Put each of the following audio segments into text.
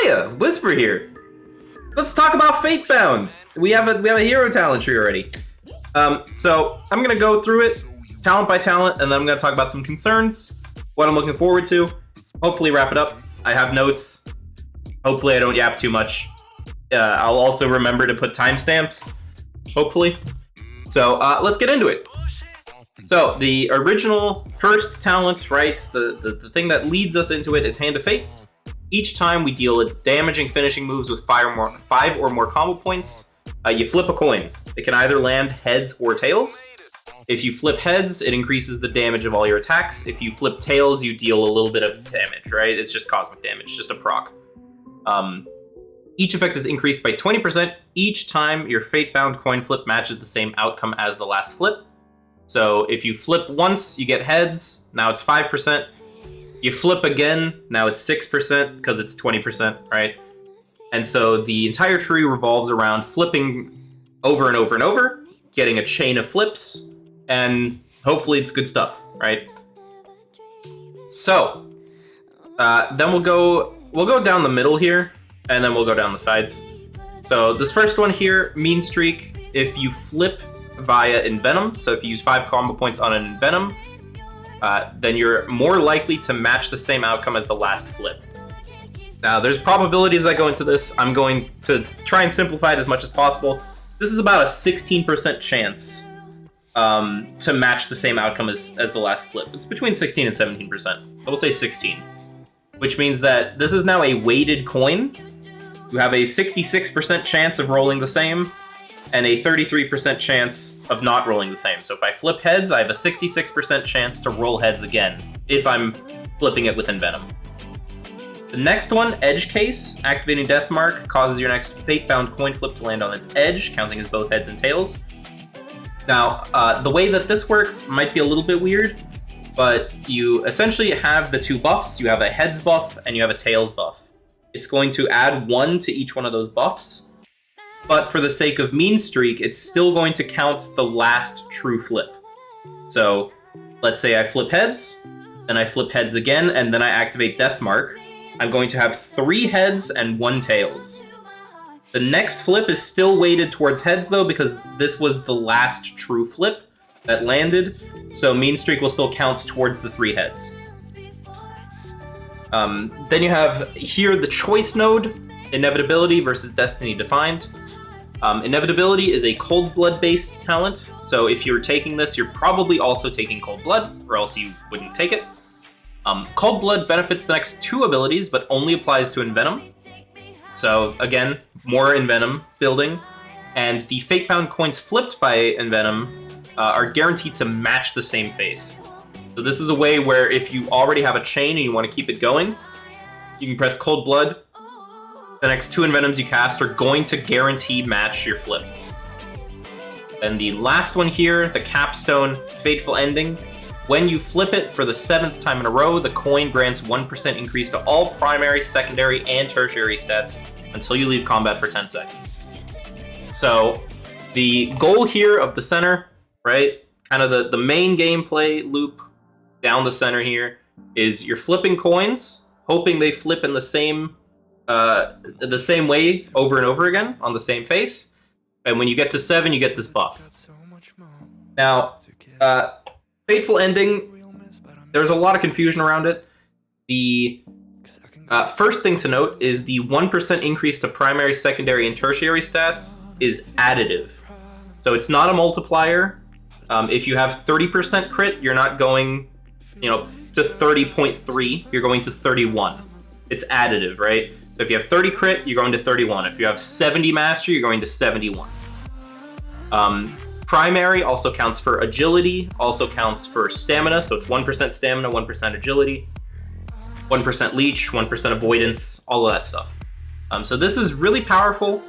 Hiya, Whisper here. Let's talk about Fatebound. We have a hero talent tree already. So I'm gonna go through it talent by talent, and then I'm gonna talk about some concerns, what I'm looking forward to. Hopefully wrap it up. I have notes. Hopefully I don't yap too much. I'll also remember to put timestamps. Hopefully. So let's get into it. So the original first talent, right? The thing that leads us into it is Hand of Fate. Each time we deal damaging finishing moves with 5 or more combo points, you flip a coin. It can either land heads or tails. If you flip heads, it increases the damage of all your attacks. If you flip tails, you deal a little bit of damage, right? It's just cosmic damage, just a proc. Each effect is increased by 20% each time your Fatebound coin flip matches the same outcome as the last flip. So if you flip once, you get heads. Now it's 5%. You flip again, now it's 6% because it's 20%, right? And so the entire tree revolves around flipping over and over and over, getting a chain of flips, and hopefully it's good stuff, right? So then we'll go down the middle here, and then we'll go down the sides. So this first one here, Mean Streak, if you flip via Envenom, so if you use 5 combo points on an Envenom, then you're more likely to match the same outcome as the last flip. Now, there's probabilities that go into this. I'm going to try and simplify it as much as possible. This is about a 16% chance to match the same outcome as the last flip. It's between 16 and 17%, so we'll say 16. Which means that this is now a weighted coin. You have a 66% chance of rolling the same, and a 33% chance of not rolling the same. So if I flip heads, I have a 66% chance to roll heads again, if I'm flipping it with Envenom. The next one, Edge Case. Activating Death Mark causes your next Fatebound coin flip to land on its edge, counting as both heads and tails. Now, the way that this works might be a little bit weird, but you essentially have the 2 buffs. You have a heads buff, and you have a tails buff. It's going to add 1 to each one of those buffs, but for the sake of Mean Streak, it's still going to count the last true flip. So, let's say I flip heads, then I flip heads again, and then I activate Death Mark. I'm going to have 3 heads and 1 tails. The next flip is still weighted towards heads, though, because this was the last true flip that landed, so Mean Streak will still count towards the 3 heads. Then you have here the choice node, Inevitability versus Destiny Defined. Inevitability is a Cold Blood based talent, so if you're taking this, you're probably also taking Cold Blood, or else you wouldn't take it. Cold Blood benefits the next 2 abilities, but only applies to Envenom. So again, more Envenom building, and the Fatebound coins flipped by Envenom are guaranteed to match the same face. So this is a way where if you already have a chain and you want to keep it going, you can press Cold Blood. The next 2 Envenoms you cast are going to guarantee match your flip. Then the last one here, the Capstone Fateful Ending. When you flip it for the 7th time in a row, the coin grants 1% increase to all primary, secondary, and tertiary stats until you leave combat for 10 seconds. So the goal here of the center, right, kind of the main gameplay loop down the center here, is you're flipping coins, hoping they flip in the same way over and over again on the same face, and when you get to 7, you get this buff. Now, Fateful Ending, there's a lot of confusion around it. The first thing to note is the 1% increase to primary, secondary, and tertiary stats is additive. So it's not a multiplier. If you have 30% crit, you're not going, to 30.3, you're going to 31. It's additive, right? So if you have 30 crit, you're going to 31. If you have 70 mastery, you're going to 71. Primary also counts for agility, also counts for stamina, so it's 1% stamina, 1% agility, 1% leech, 1% avoidance, all of that stuff. So this is really powerful.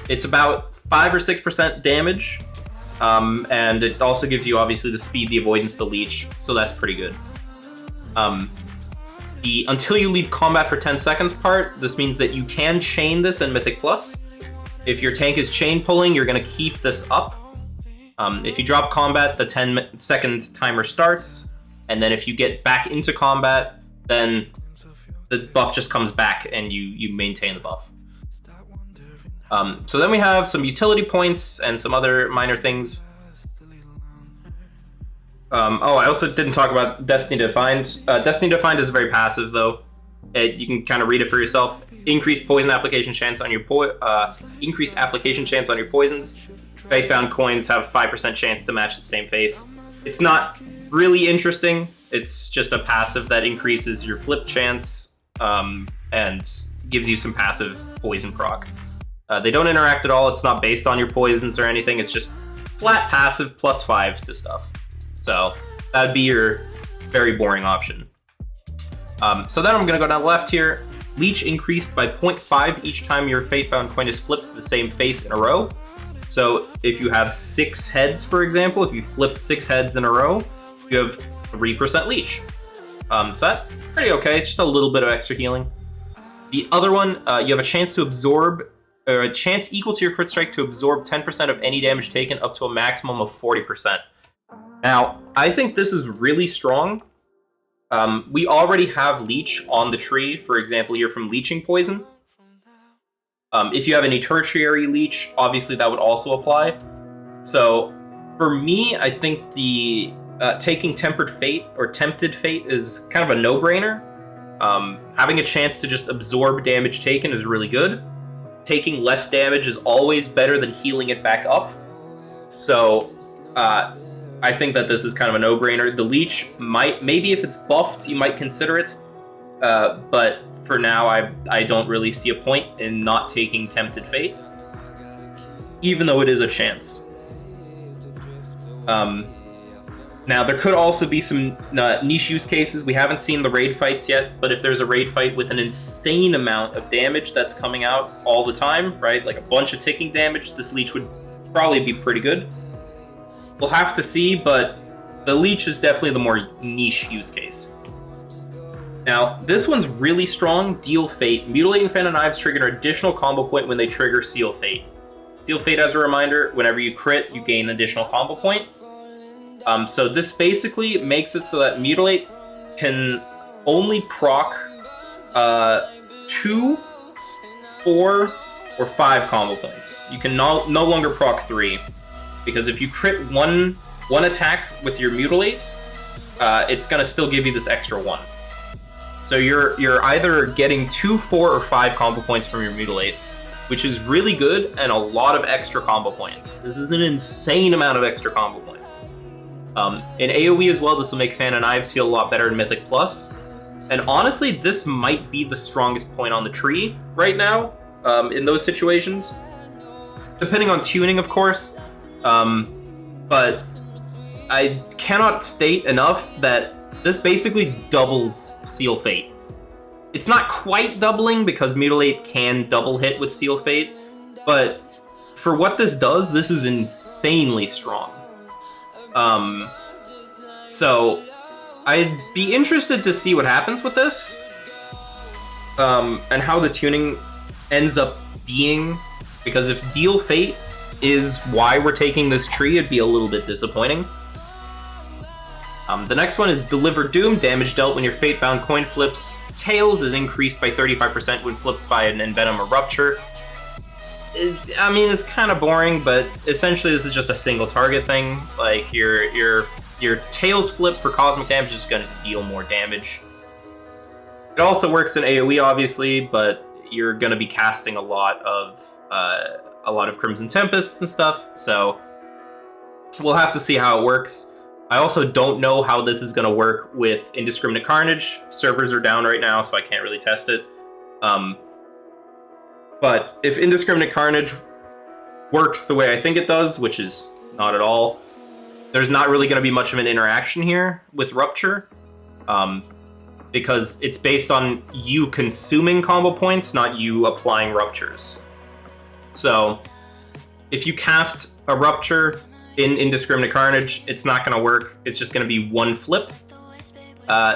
It's about 5 or 6% damage, and it also gives you obviously the speed, the avoidance, the leech, so that's pretty good. The until you leave combat for 10 seconds part, this means that you can chain this in Mythic Plus. If your tank is chain pulling, you're going to keep this up. If you drop combat, the 10-second timer starts, and then if you get back into combat, then the buff just comes back and you maintain the buff. So then we have some utility points and some other minor things. Oh, I also didn't talk about Destiny Defined. Destiny Defined is very passive, though. You can kind of read it for yourself. Increased poison application chance on your increased application chance on your poisons. Fatebound coins have 5% chance to match the same face. It's not really interesting. It's just a passive that increases your flip chance and gives you some passive poison proc. They don't interact at all. It's not based on your poisons or anything. It's just flat passive +5 to stuff. So that'd be your very boring option. So then I'm going to go down the left here. Leech increased by 0.5 each time your Fatebound coin is flipped to the same face in a row. So if you have 6 heads, for example, if you flipped 6 heads in a row, you have 3% leech. So that's pretty okay. It's just a little bit of extra healing. The other one, you have a chance to absorb, or a chance equal to your crit strike to absorb 10% of any damage taken up to a maximum of 40%. Now, I think this is really strong. We already have leech on the tree, for example, here from leeching poison. If you have any tertiary leech, obviously that would also apply. So for me, I think the taking Tempered Fate or Tempted Fate is kind of a no-brainer. Having a chance to just absorb damage taken is really good. Taking less damage is always better than healing it back up. So I think that this is kind of a no-brainer. The leech maybe if it's buffed, you might consider it. But for now, I don't really see a point in not taking Tempted Fate, even though it is a chance. Now, there could also be some niche use cases. We haven't seen the raid fights yet, but if there's a raid fight with an insane amount of damage that's coming out all the time, right, like a bunch of ticking damage, this leech would probably be pretty good. We'll have to see, but the leech is definitely the more niche use case. Now, this one's really strong. Deal Fate. Mutilating Fan of Knives trigger an additional combo point when they trigger Seal Fate. Seal Fate, as a reminder, whenever you crit, you gain an additional combo point. So this basically makes it so that Mutilate can only proc 2, 4, or 5 combo points. You can no longer proc 3, because if you crit one attack with your Mutilate, it's gonna still give you this extra 1. So you're either getting 2, 4, or 5 combo points from your Mutilate, which is really good and a lot of extra combo points. This is an insane amount of extra combo points. In AoE as well, this will make Fan of Knives feel a lot better in Mythic Plus. And honestly, this might be the strongest point on the tree right now, in those situations. Depending on tuning, of course. But I cannot state enough that this basically doubles Seal Fate. It's not quite doubling because Mutilate can double hit with Seal Fate, but for what this does, this is insanely strong. So I'd be interested to see what happens with this, and how the tuning ends up being, because if Deal Fate is why we're taking this tree, it'd be a little bit disappointing. The next one is Deliver Doom. Damage dealt when your Fatebound coin flips tails is increased by 35% when flipped by an Envenom or Rupture. I mean, it's kind of boring, but essentially this is just a single target thing. Like, your tails flip for cosmic damage is going to deal more damage. It also works in AoE, obviously, but you're going to be casting a lot of Crimson Tempests and stuff, so we'll have to see how it works. I also don't know how this is going to work with Indiscriminate Carnage. Servers are down right now, so I can't really test it. But if Indiscriminate Carnage works the way I think it does, which is not at all, there's not really going to be much of an interaction here with Rupture, because it's based on you consuming combo points, not you applying Ruptures. So if you cast a Rupture in Indiscriminate Carnage, it's not going to work. It's just going to be one flip.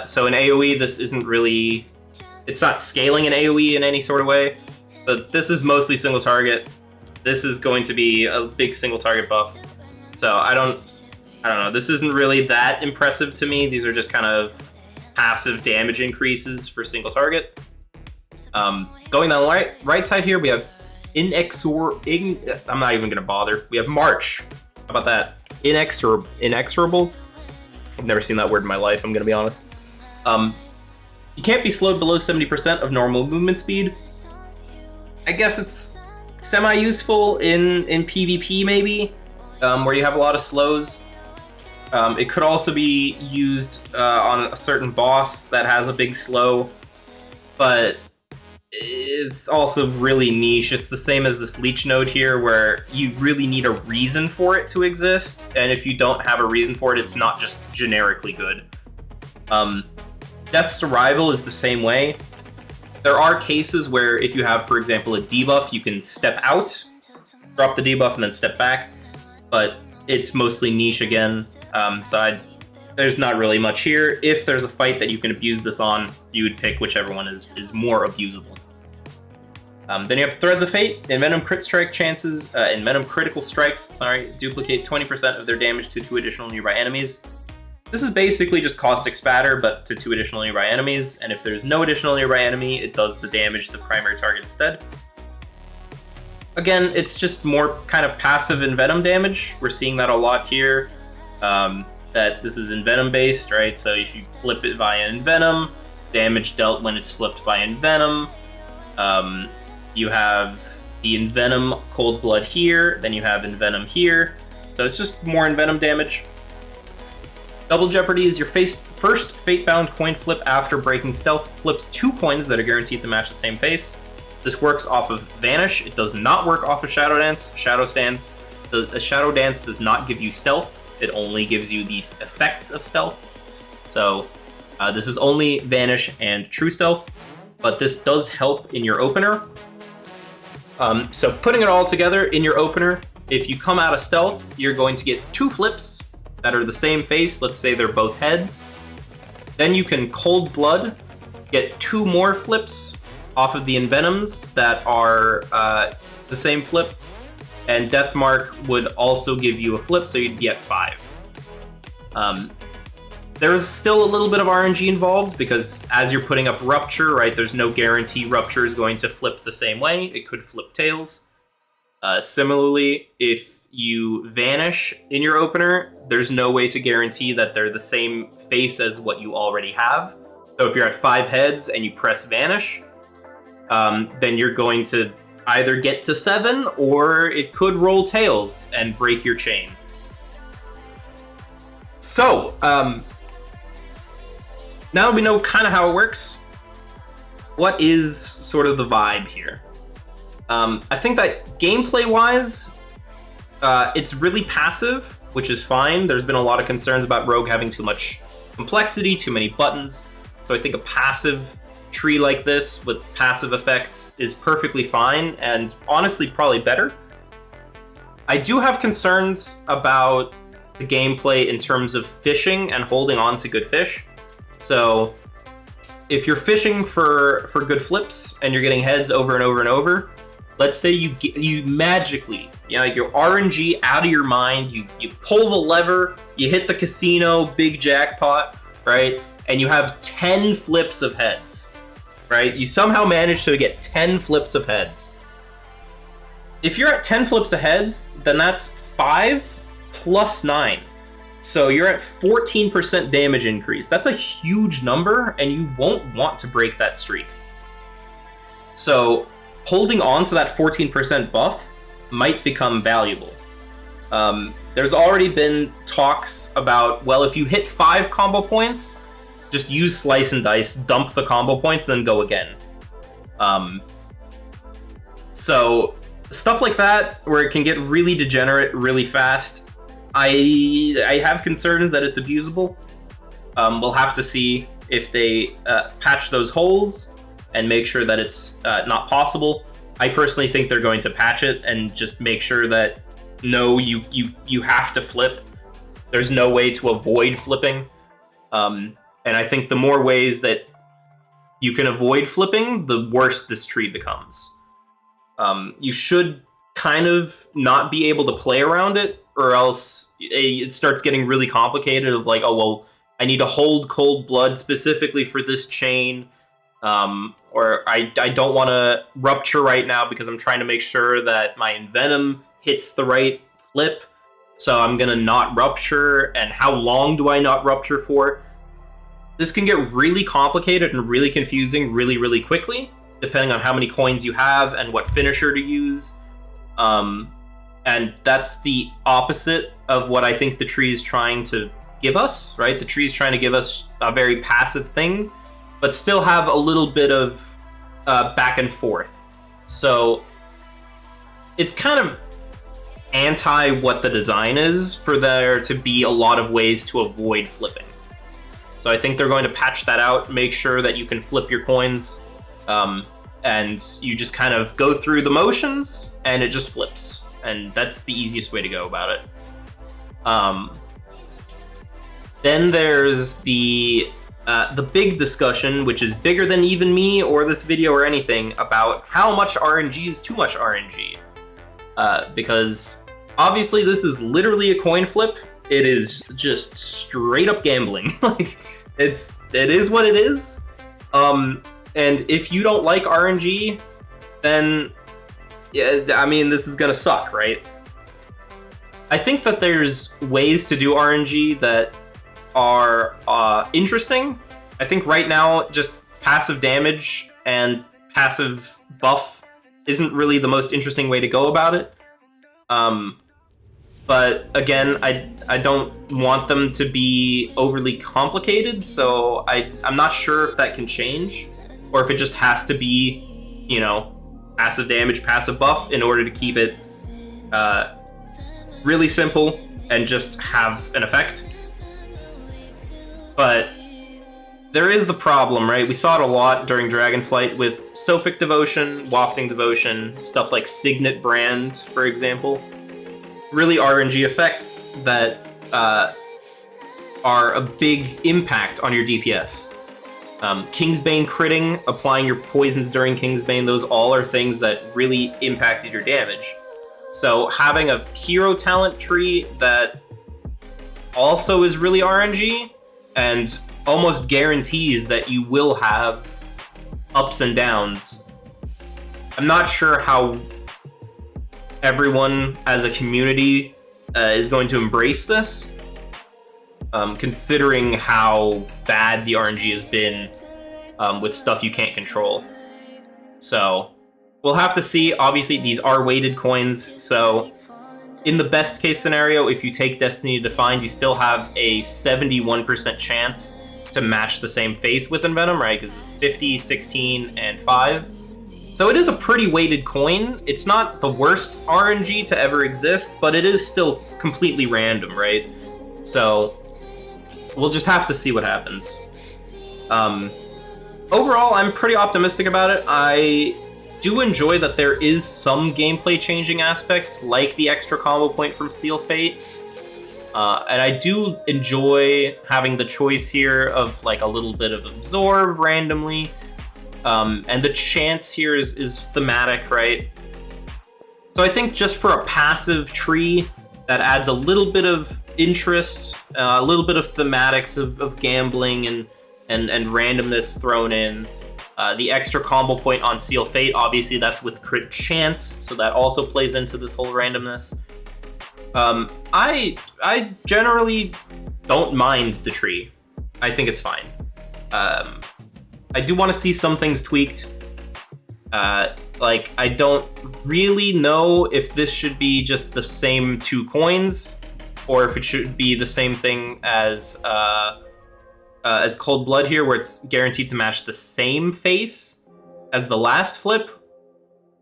So in AoE, this isn't really... It's not scaling in AoE in any sort of way. But this is mostly single target. This is going to be a big single target buff. So I don't know. This isn't really that impressive to me. These are just kind of passive damage increases for single target. Going down the right side here, we have I'm not even gonna bother. We have March. How about that? Inexorable. I've never seen that word in my life, I'm gonna be honest. You can't be slowed below 70% of normal movement speed. I guess it's semi-useful in PvP maybe, where you have a lot of slows. It could also be used on a certain boss that has a big slow, but it's also really niche. It's the same as this leech node here, where you really need a reason for it to exist, and if you don't have a reason for it, it's not just generically good. Death's Arrival is the same way. There are cases where if you have, for example, a debuff, you can step out, drop the debuff, and then step back, but it's mostly niche again, so there's not really much here. If there's a fight that you can abuse this on, you would pick whichever one is more abusable. Then you have Threads of Fate. Envenom critical strikes, duplicate 20% of their damage to 2 additional nearby enemies. This is basically just caustic spatter, but to 2 additional nearby enemies, and if there's no additional nearby enemy, it does the damage to the primary target instead. Again, it's just more kind of passive Envenom damage. We're seeing that a lot here. That this is Envenom based, right? So if you flip it via Envenom, damage dealt when it's flipped by Envenom. You have the Envenom Cold Blood here, then you have Envenom here. So it's just more Envenom damage. Double Jeopardy is your first Fatebound coin flip after breaking stealth. Flips 2 coins that are guaranteed to match the same face. This works off of Vanish. It does not work off of Shadow Dance. The Shadow Dance does not give you stealth. It only gives you these effects of stealth. So this is only Vanish and True Stealth, but this does help in your opener. So putting it all together in your opener, if you come out of stealth, you're going to get 2 flips that are the same face. Let's say they're both heads. Then you can Cold Blood, get 2 more flips off of the Envenoms that are the same flip. And Deathmark would also give you a flip, so you'd get 5. There's still a little bit of RNG involved, because as you're putting up Rupture, right, there's no guarantee Rupture is going to flip the same way. It could flip tails. Similarly, if you Vanish in your opener, there's no way to guarantee that they're the same face as what you already have. So if you're at 5 heads and you press Vanish, then you're going to either get to 7, or it could roll tails and break your chain. So, now we know kind of how it works. What is sort of the vibe here? I think that gameplay-wise, it's really passive, which is fine. There's been a lot of concerns about Rogue having too much complexity, too many buttons. So I think a passive tree like this with passive effects is perfectly fine, and honestly probably better. I do have concerns about the gameplay in terms of fishing and holding on to good fish. So if you're fishing for good flips and you're getting heads over and over and over, let's say you magically, like your RNG out of your mind, you pull the lever, you hit the casino, big jackpot, right? And you have 10 flips of heads. Right? You somehow manage to get 10 flips of heads. If you're at 10 flips of heads, then that's 5 plus 9. So you're at 14% damage increase. That's a huge number, and you won't want to break that streak. So holding on to that 14% buff might become valuable. There's already been talks about, well, if you hit 5 combo points, just use Slice and Dice, dump the combo points, then go again. So stuff like that, where it can get really degenerate really fast, I have concerns that it's abusable. We'll have to see if they patch those holes and make sure that it's not possible. I personally think they're going to patch it and just make sure that, no, you have to flip. There's no way to avoid flipping. And I think the more ways that you can avoid flipping, the worse this tree becomes. You should kind of not be able to play around it, or else it starts getting really complicated of like, oh, well, I need to hold Cold Blood specifically for this chain, or I don't want to Rupture right now because I'm trying to make sure that my Envenom hits the right flip. So I'm going to not Rupture, and how long do I not Rupture for? This can get really complicated and really confusing really, really quickly, depending on how many coins you have and what finisher to use. And that's the opposite of what I think the tree is trying to give us, right? The tree is trying to give us a very passive thing, but still have a little bit of back and forth. So it's kind of anti what the design is for there to be a lot of ways to avoid flipping. So I think they're going to patch that out, make sure that you can flip your coins, and you just kind of go through the motions and it just flips. And that's the easiest way to go about it. Then there's the big discussion, which is bigger than even me or this video or anything, about how much RNG is too much RNG. Because obviously this is literally a coin flip. It is just straight up gambling. Like, it is what it is. And if you don't like RNG, then yeah, I mean, this is gonna suck, right? I think that there's ways to do RNG that are interesting. I think right now, just passive damage and passive buff isn't really the most interesting way to go about it. But again, I don't want them to be overly complicated, so I'm not sure if that can change, or if it just has to be, you know, passive damage, passive buff in order to keep it really simple and just have an effect. But there is the problem, right? We saw it a lot during Dragonflight with Sophic Devotion, Wafting Devotion, stuff like Signet Brand, for example. Really RNG effects that are a big impact on your DPS. Kingsbane critting, applying your poisons during Kingsbane, those all are things that really impacted your damage. So having a hero talent tree that also is really RNG and almost guarantees that you will have ups and downs, I'm not sure how everyone as a community is going to embrace this. Considering how bad the RNG has been with stuff you can't control. So we'll have to see. Obviously, these are weighted coins, so in the best case scenario, if you take Destiny Defined, you still have a 71% chance to match the same face with Envenom, right? Because it's 50, 16, and 5. So it is a pretty weighted coin. It's not the worst RNG to ever exist, but it is still completely random, right? So we'll just have to see what happens. Overall, I'm pretty optimistic about it. I do enjoy that there is some gameplay changing aspects, like the extra combo point from Seal Fate. And I do enjoy having the choice here of like a little bit of Absorb randomly. And the chance here is thematic, right? So I think just for a passive tree that adds a little bit of interest, a little bit of thematics of gambling and randomness thrown in. The extra combo point on Seal Fate, obviously that's with crit chance, so that also plays into this whole randomness. I generally don't mind the tree. I think it's fine. I do want to see some things tweaked. Like, I don't really know if this should be just the same 2 coins, or if it should be the same thing as Cold Blood here, where it's guaranteed to match the same face as the last flip.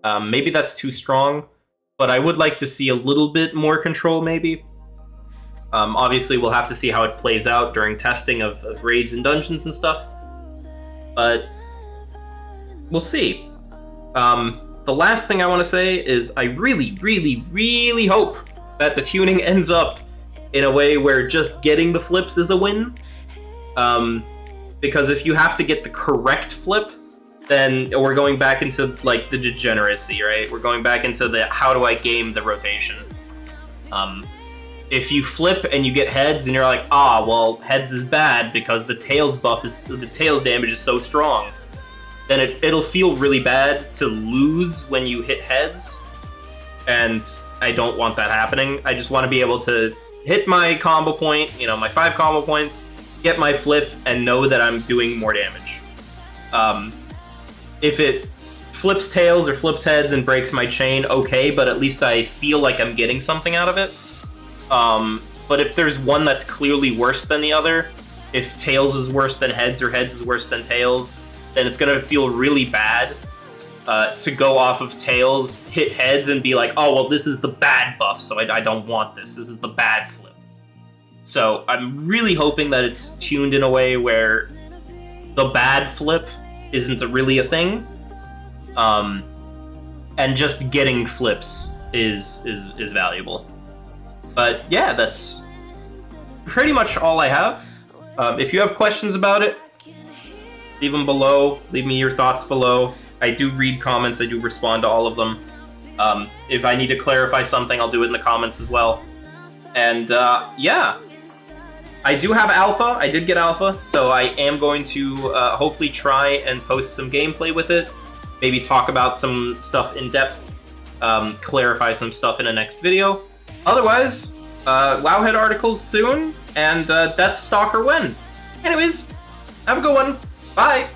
Maybe that's too strong, but I would like to see a little bit more control, maybe. Obviously, we'll have to see how it plays out during testing of raids and dungeons and stuff, but we'll see. The last thing I want to say is I really, really, really hope that the tuning ends up in a way where just getting the flips is a win. Because if you have to get the correct flip, then we're going back into like the degeneracy, right? We're going back into the how do I game the rotation. if you flip and you get heads and you're like, ah, well, heads is bad because the tails the tails damage is so strong, then it'll feel really bad to lose when you hit heads, and I don't want that happening. I just want to be able to hit my combo point, my 5 combo points, get my flip, and know that I'm doing more damage. If it flips tails or flips heads and breaks my chain, okay, but at least I feel like I'm getting something out of it. But if there's one that's clearly worse than the other, if tails is worse than heads or heads is worse than tails, then it's gonna feel really bad to go off of tails, hit heads, and be like, oh, well, this is the bad buff, so I don't want this. This is the bad flip. So I'm really hoping that it's tuned in a way where the bad flip isn't really a thing, and just getting flips is valuable. But yeah, that's pretty much all I have. If you have questions about it, leave them below. Leave me your thoughts below. I do read comments. I do respond to all of them. If I need to clarify something, I'll do it in the comments as well. And yeah, I do have alpha. I did get alpha, so I am going to hopefully try and post some gameplay with it. Maybe talk about some stuff in depth. Clarify some stuff in a next video. Otherwise, Wowhead articles soon, and Deathstalker when. Anyways, have a good one. Bye!